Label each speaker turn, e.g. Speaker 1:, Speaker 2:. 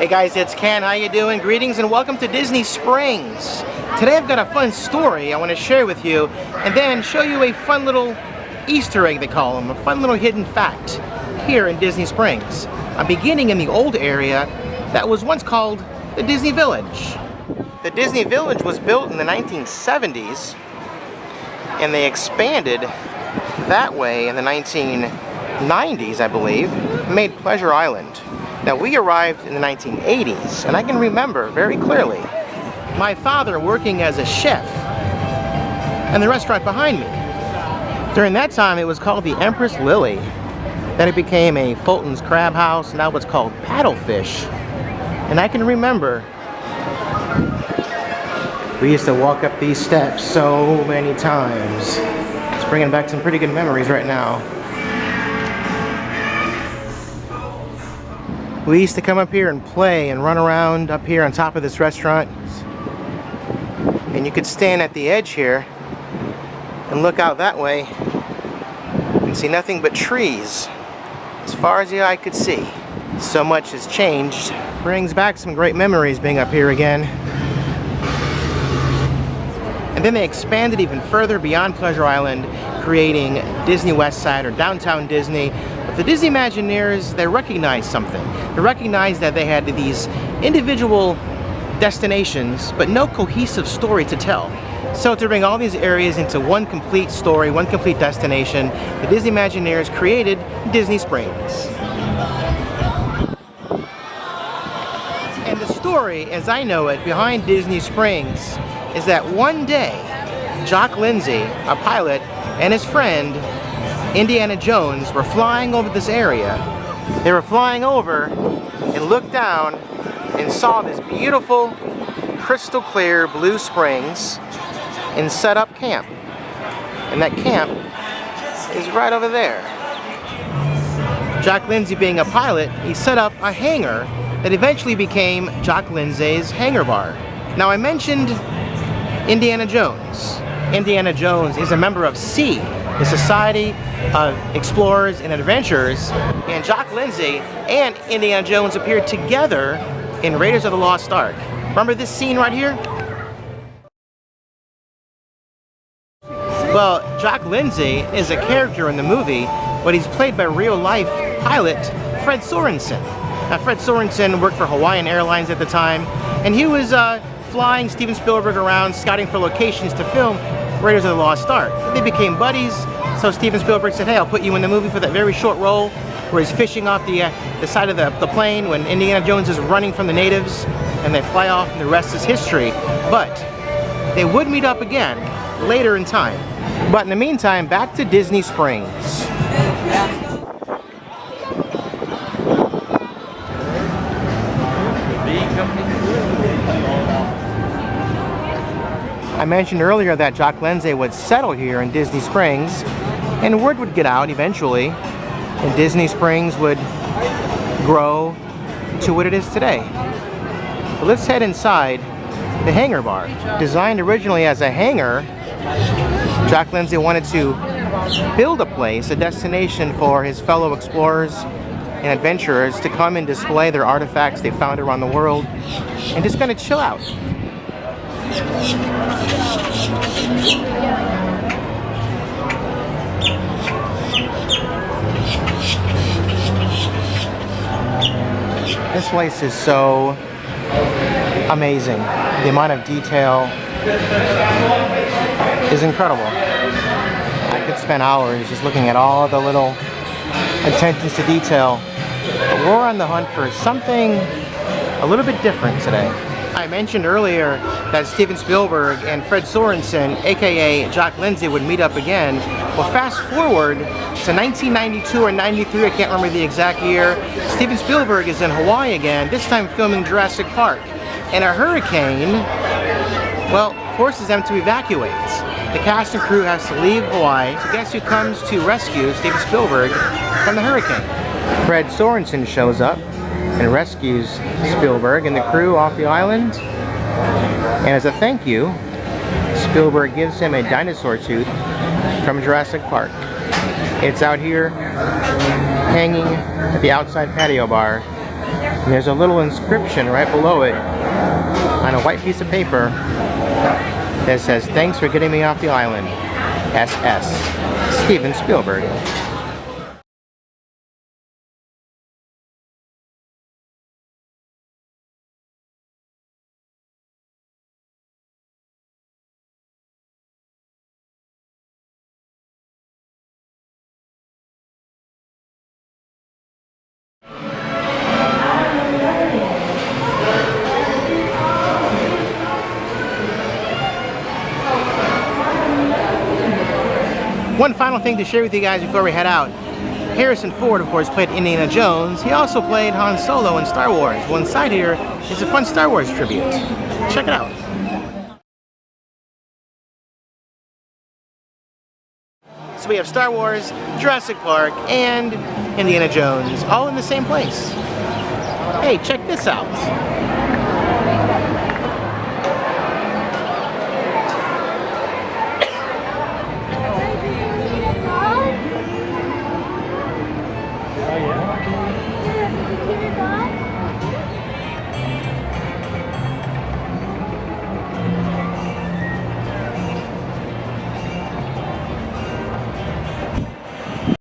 Speaker 1: Hey guys, it's Ken. How you doing? Greetings and welcome to Disney Springs. Today I've got a fun story I want to share with you and then show you a fun little Easter egg, they call them, a fun little hidden fact here in Disney Springs. I'm beginning in the old area that was once called the Disney Village. The Disney Village was built in the 1970s and they expanded that way in the 1990s, I believe, and made Pleasure Island. Now, we arrived in the 1980s, and I can remember very clearly my father working as a chef in the restaurant behind me. During that time, it was called the Empress Lily. Then it became a Fulton's Crab House, now it's called Paddlefish. And I can remember we used to walk up these steps so many times. It's bringing back some pretty good memories right now. We used to come up here and play and run around up here on top of this restaurant. And you could stand at the edge here and look out that way and see nothing but trees as far as the eye could see. So much has changed. Brings back some great memories being up here again. And then they expanded even further beyond Pleasure Island, creating Disney Westside or Downtown Disney. But the Disney Imagineers, they recognized something. They recognized that they had these individual destinations, but no cohesive story to tell. So to bring all these areas into one complete story, one complete destination, the Disney Imagineers created Disney Springs. And the story, as I know it, behind Disney Springs is that one day, Jock Lindsey, a pilot, and his friend, Indiana Jones, were flying over this area. They were flying over and looked down and saw this beautiful, crystal clear blue springs and set up camp. And that camp is right over there. Jock Lindsey, being a pilot, he set up a hangar that eventually became Jock Lindsey's Hangar Bar. Now, I mentioned Indiana Jones. Indiana Jones is a member of SEA, the Society of Explorers and Adventurers, and Jock Lindsey and Indiana Jones appeared together in Raiders of the Lost Ark. Remember this scene right here? Well, Jock Lindsey is a character in the movie, but he's played by real-life pilot Fred Sorensen. Now, Fred Sorensen worked for Hawaiian Airlines at the time, and he was flying Steven Spielberg around, scouting for locations to film Raiders of the Lost Ark. They became buddies, so Steven Spielberg said, hey, I'll put you in the movie for that very short role where he's fishing off the side of the plane when Indiana Jones is running from the natives and they fly off and the rest is history. But they would meet up again later in time. But in the meantime, back to Disney Springs. I mentioned earlier that Jock Lindsey would settle here in Disney Springs, and word would get out eventually, and Disney Springs would grow to what it is today. But let's head inside the Hangar Bar. Designed originally as a hangar, Jock Lindsey wanted to build a place, a destination for his fellow explorers and adventurers to come and display their artifacts they found around the world and just kind of chill out. This place is so amazing. The amount of detail is incredible. I could spend hours just looking at all the little attentions to detail. But we're on the hunt for something a little bit different today. I mentioned earlier that Steven Spielberg and Fred Sorensen, aka Jock Lindsey, would meet up again. Well, fast forward to 1992 or 93, I can't remember the exact year. Steven Spielberg is in Hawaii again, this time filming Jurassic Park. And a hurricane, well, forces them to evacuate. The cast and crew has to leave Hawaii. So guess who comes to rescue Steven Spielberg from the hurricane? Fred Sorensen shows up and rescues Spielberg and the crew off the island. And as a thank you, Spielberg gives him a dinosaur tooth from Jurassic Park. It's out here hanging at the outside patio bar And there's a little inscription right below it on a white piece of paper that says, "Thanks for getting me off the island. SS. Steven Spielberg." One final thing to share with you guys before we head out. Harrison Ford, of course, played Indiana Jones. He also played Han Solo in Star Wars. Well, inside here is a fun Star Wars tribute. Check it out. So we have Star Wars, Jurassic Park, and Indiana Jones, all in the same place. Hey, check this out.